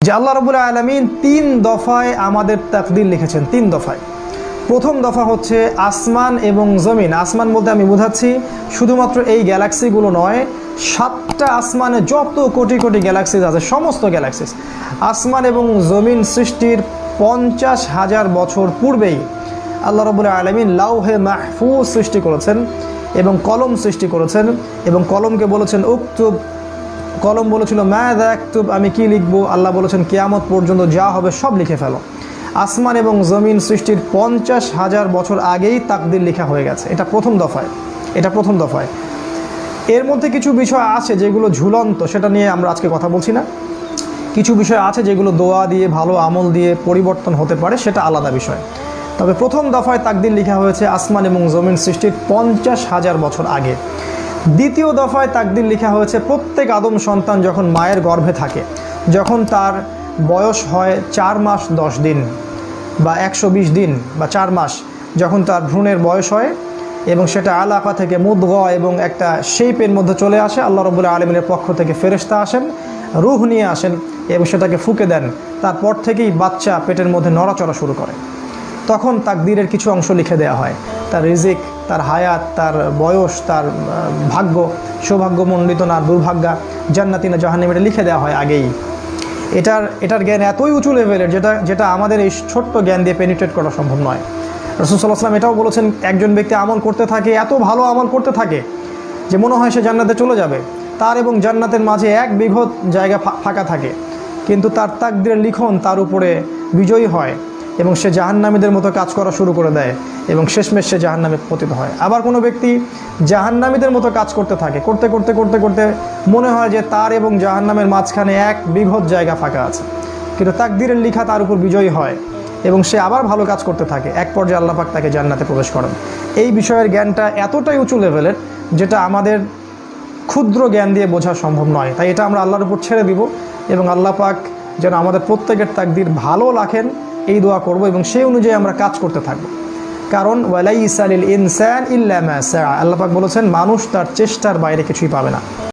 যে আল্লাহ রাব্বুল আলামিন 3 দফায় আমাদের তাকদীর লিখেছেন। 3 দফায়। প্রথম দফা হচ্ছে আসমান এবং জমিন। আসমান বলতে আমি বোঝাচ্ছি শুধুমাত্র এই গ্যালাক্সিগুলো নয়, 7টা আসমানে যত কোটি কোটি গ্যালাক্সিস আছে, সমস্ত গ্যালাক্সিস, আসমান এবং জমিন সৃষ্টির 50,000 বছর পূর্বেই আল্লাহ রাব্বুল আলামিন লাউহে মাহফুজ সৃষ্টি করেছেন এবং কলম সৃষ্টি করেছেন। এবং কলমকে বলেছেন উকতুব, কলম বলেছিল মাযা আকতুব, আমি কি লিখবো। আল্লাহ বলেছেন কিয়ামত পর্যন্ত যা হবে সব লিখে ফেলো। আসমান এবং জমিন সৃষ্টির 50,000 বছর আগেই তাকদীর লেখা হয়ে গেছে। এটা প্রথম দফায়। এর মধ্যে কিছু বিষয় আছে যেগুলো ঝুলন্ত, সেটা নিয়ে আমরা আজকে কথা বলছি না। কিছু বিষয় আছে যেগুলো দোয়া দিয়ে, ভালো আমল দিয়ে পরিবর্তন হতে পারে, সেটা আলাদা বিষয়। তবে প্রথম দফায় তাকদীর লেখা হয়েছে আসমান এবং জমিন সৃষ্টির 50,000 বছর আগে। দ্বিতীয় দফায় তাকদীর লেখা হয়েছে প্রত্যেক আদম সন্তান যখন মায়ের গর্ভে থাকে, যখন তার বয়স হয় 4 মাস 10 দিন বা 120 দিন বা 4 মাস, যখন তার ভ্রূণের বয়স হয় এবং সেটা আলাকা থেকে মুদগা এবং একটা শেপের মধ্যে চলে আসে, আল্লাহ রাব্বুল আলামিনের পক্ষ থেকে ফেরেশতা আসেন, রূহ নিয়ে আসেন এবং সেটাকে ফুঁকে দেন। তারপর থেকেই বাচ্চা পেটের মধ্যে নড়াচড়া শুরু করে। তখন তাকদীরের কিছু অংশ লিখে দেওয়া হয়, তার রিজিক, তার হায়াত, তার বয়স, তার ভাগ্য, সৌভাগ্যমণ্ডিত না দুর্ভাগ্যা, জান্নাতি না জাহান্নামী, এটা লিখে দেওয়া হয় আগেই। এটার জ্ঞান এতই উঁচু লেভেলের যেটা আমাদের এই ছোট্ট জ্ঞান দিয়ে পেনিট্রেট করা সম্ভব নয়। রাসূল সাল্লাল্লাহু আলাইহি ওয়াসাল্লাম এটাও বলেছেন, একজন ব্যক্তি আমল করতে থাকে, এত ভালো আমল করতে থাকে যে মনে হয় সে জান্নাতে চলে যাবে। তার এবং জান্নাতের মাঝে 1 বিঘত জায়গা ফাঁকা থাকে, কিন্তু তার তাকদীরের লিখন তার উপরে বিজয়ী হয় এবং সে জাহান্নামীদের মতো কাজ করা শুরু করে দেয় এবং শেষমেশ সে জাহান্নামে পতিত হয়। আবার কোনো ব্যক্তি জাহান্নামীদের মতো কাজ করতে থাকে, করতে করতে করতে করতে মনে হয় যে তার এবং জাহান্নামের মাঝখানে 1 বিঘত জায়গা ফাঁকা আছে, কিন্তু তাকদীরের লিখা তার উপর বিজয়ী হয় এবং সে আবার ভালো কাজ করতে থাকে। এক পর্যায়ে আল্লাহ পাক তাকে জান্নাতে প্রবেশ করেন। এই বিষয়ের জ্ঞানটা এতটাই উঁচু লেভেলের যেটা আমাদের ক্ষুদ্র জ্ঞান দিয়ে বোঝা সম্ভব নয়। তাই এটা আমরা আল্লাহর উপর ছেড়ে দিব এবং আল্লাহ পাক যেন আমাদের প্রত্যেকের তাকদীর ভালো রাখেন, এই দোয়া করব এবং সেই অনুযায়ী আমরা কাজ করতে থাকব। কারণ ওয়ালাইসা লিল ইনসান ইল্লা মা সা, আল্লাহ পাক বলেছেন মানুষ তার চেষ্টার বাইরে কিছুই পাবে না।